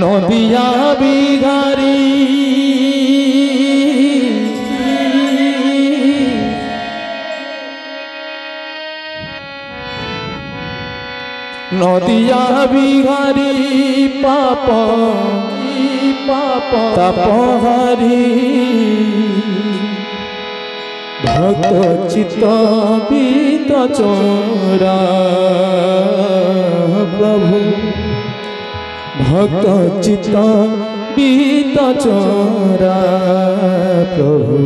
नदिया बिघारी नदिया बिघारी पाप तपहारी भक्त चित्त बीत चोरा प्रभु भक्त चित्त बीत चोरा प्रभु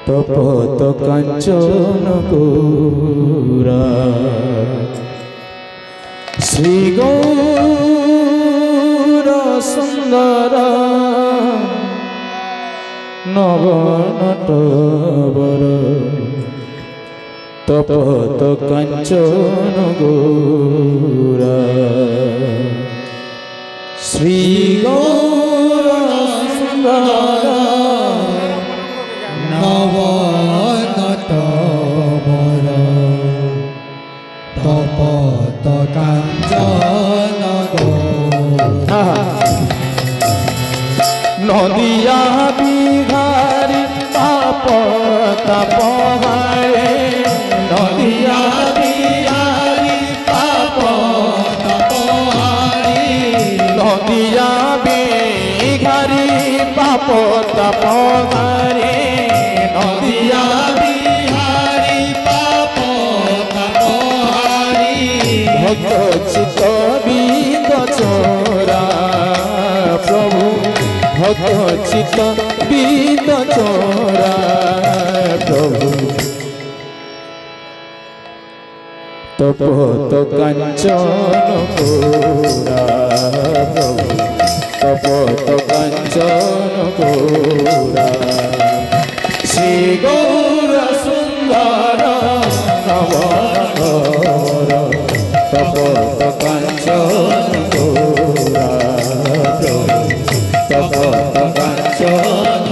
तपत कांचन गोरा श्री गौर सुंदर नवनटवर तपत कांचन गोरा श्री गौर सुंदर नवनटवर तपत कांचन गोरा नदिया बिघारी पाप तपहारे नदिया बिघारी पाप तपहारी नदिया बिघारी पाप तपहारे नदिया बिहारी पाप तपहारी भक्त चित्त बीत चोरा प्रभु भक्त चित्त बीत चोरा प्रभु तपत कांचन गोरा प्रभु तपत कांचन गोरा श्री गौर सुंदर नवनटवर तपत कांचन गोरा प्रभु तपत कांचन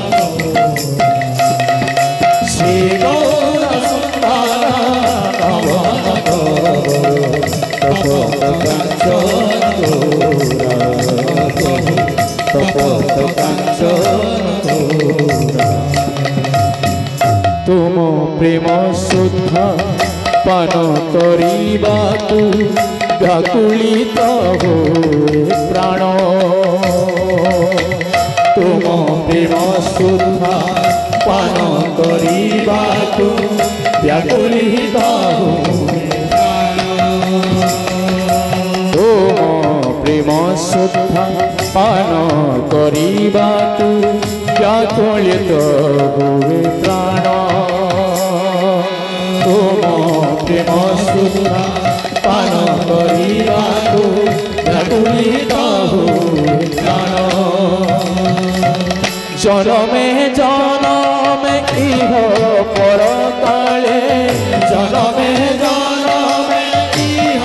श्री गौर सुंदर नवनटवर तपत कांचन गोरा प्रभु तपत कांचन गोरा तुम प्रेम शुद्ध पान करिबाकु व्याकुलित होए प्राण तुम प्रेम शुद्ध पान करिबाकु व्याकुलित होए प्राण तुम प्रेम शुद्ध पान करिबाकु व्याकुलित होए प्राण तुम प्रेम शुद्ध पान करिबाकु व्याकुलित होए प्राण जनमे जनमे इह पर काले जनमे जनमे इह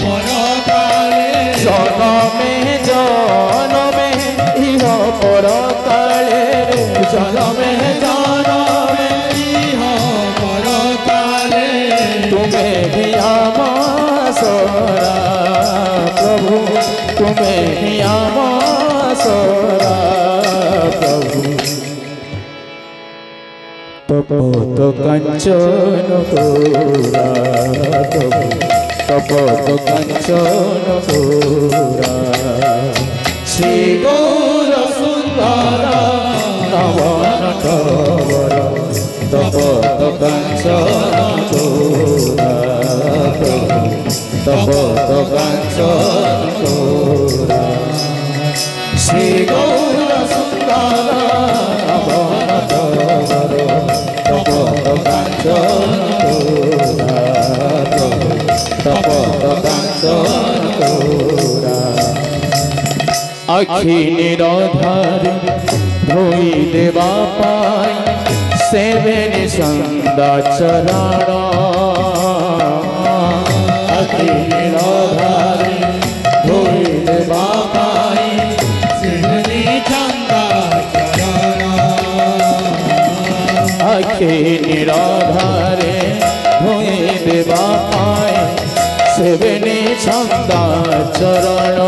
पर काले जनमे जनमे इह पर काले जनमे जनमे इह पर काले तुम्हें भी आमासरा प्रभु तुम्हें भी आमासरा प्रभु तपत कांचन गोरा प्रभु तपत कांचन गोरा श्री गौर सुंदर नवनटवर तपत कांचन गोरा प्रभु तपत कांचन गोरा श्री गौर सुंदर नवनटवर तपत कांचन गोरा प्रभु तपत कांचन गोरा आखि निराधार धोई देवा पाई सेवेनि सदाचरण आखि निराधार धोई देवा पाई सेवेनि सदाचरण आखि निराधारे धोई देवा पाई सेवेनि सदाचरण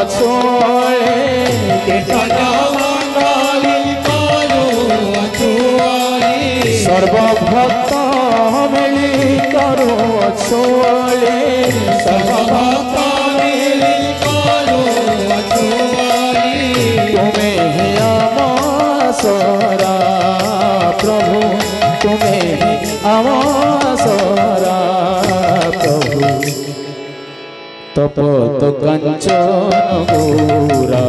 ଛୁଅଳେ କୀର୍ତ୍ତନ ମଣ୍ଡଳୀ କରୁ ଛୁଅଳି ସର୍ବଭକ୍ତ ମିଳି କରୁ ଛୁଅଳେ ସର୍ବଭକ୍ତ ମିଳି କରୁ ଛୁଅଳି ତୁମେ ହିଁ ଆମ ସରା ପ୍ରଭୁ ତୁମେ ହିଁ ଆମ ସରା ପ୍ରଭୁ তপত কাঞ্চন গৌরা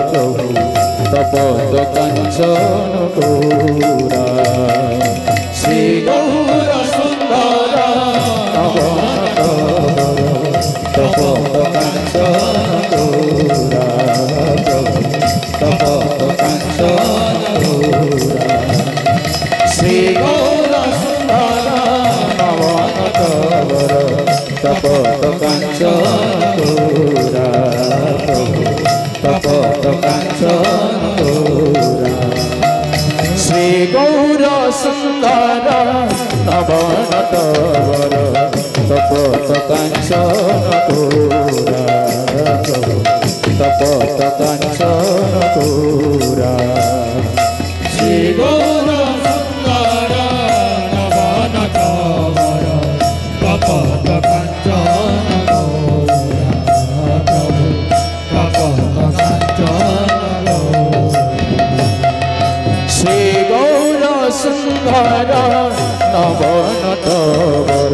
প্রভু তপত কাঞ্চন গৌরা শ্রী গৌর সুন্দর তপত কাঞ্চন গৌরা প্রভু তপত কাঞ্চন গৌরা শ্রী গৌর সুন্দর নবনতবর তপত কাঞ্চন গৌরা প্রভু তপত কাঞ্চন গৌরা শ্রী গৌর সুন্দর নবনতবর তপত কাঞ্চন গৌরা প্রভু তপত কাঞ্চন গৌরা শ্রী গৌর সুন্দর নবনতবর তপত কাঞ্চন গৌরা প্রভু তপত কাঞ্চন শ্রী গৌর সুন্দর নবনতবর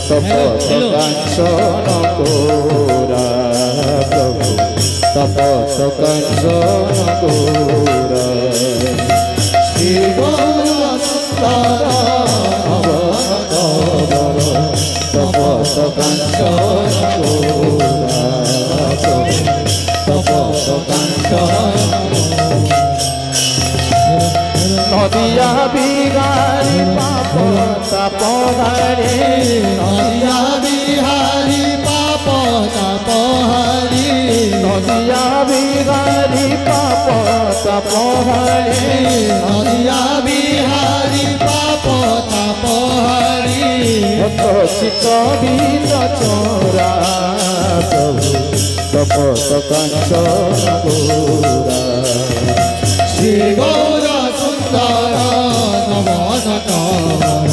তপত কাঞ্চন গৌরা প্রভু তপত কাঞ্চন গৌরা শ্রী গৌর সুন্দর নবনতবর তপত কাঞ্চন গৌরা প্রভু তপত কাঞ্চন নদিয়া বিহারি পাপ তাপহারে নদিয়া বিহারি পাপ তাপহারি নদিয়া বিহারি পাপ তাপহারে নদিয়া বিহারি পাপ তাপহারি চিত বীর চোরা প্রভু তপত কাঞ্চন গৌরা শ্রী গৌর সুন্দর নবনতবর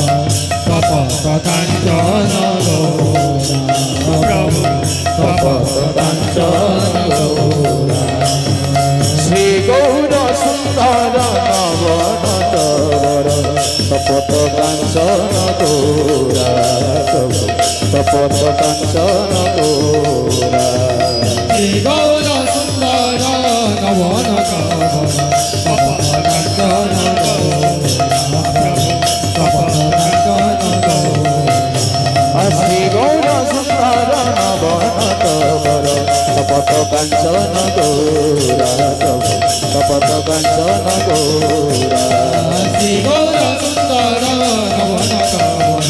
তপত কাঞ্চন গৌরা প্রভু তপত কাঞ্চন গৌরা শ্রী গৌর সুন্দর নবনতবর তপত কাঞ্চন গৌরা প্রভু তপত কাঞ্চন গৌরা শ্রী গৌর সুন্দর নবনতবর তপত কাঞ্চন গৌরা প্রভু তপত কাঞ্চন শ্রী গৌর সুন্দর নবনতবর তপত কাঞ্চন গৌরা প্রভু তপত কাঞ্চন গৌরা শ্রী গৌর সুন্দর নবনতবর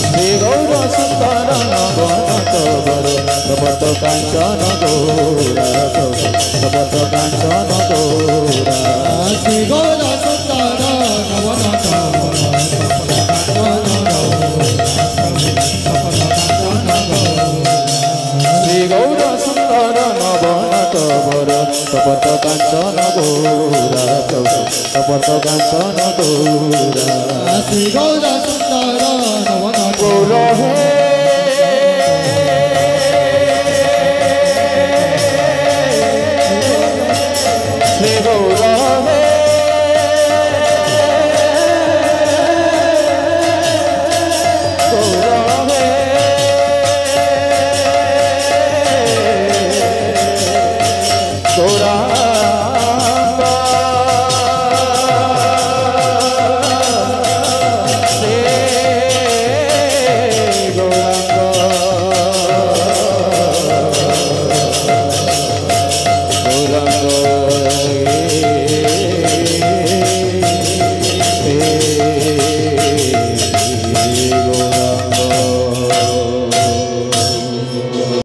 শ্রী গৌর সুন্দর নবনতবর তপত কাঞ্চন গৌরা প্রভু তপত কাঞ্চন গৌরা শ্রী গৌর সুন্দর নবনতবর শ্রী গৌর সুন্দর নবনতবর তপত কাঞ্চন গৌরা প্রভু তপত কাঞ্চন গৌরা শ্রী গৌর সুন্দর নবনতবর গৌর হে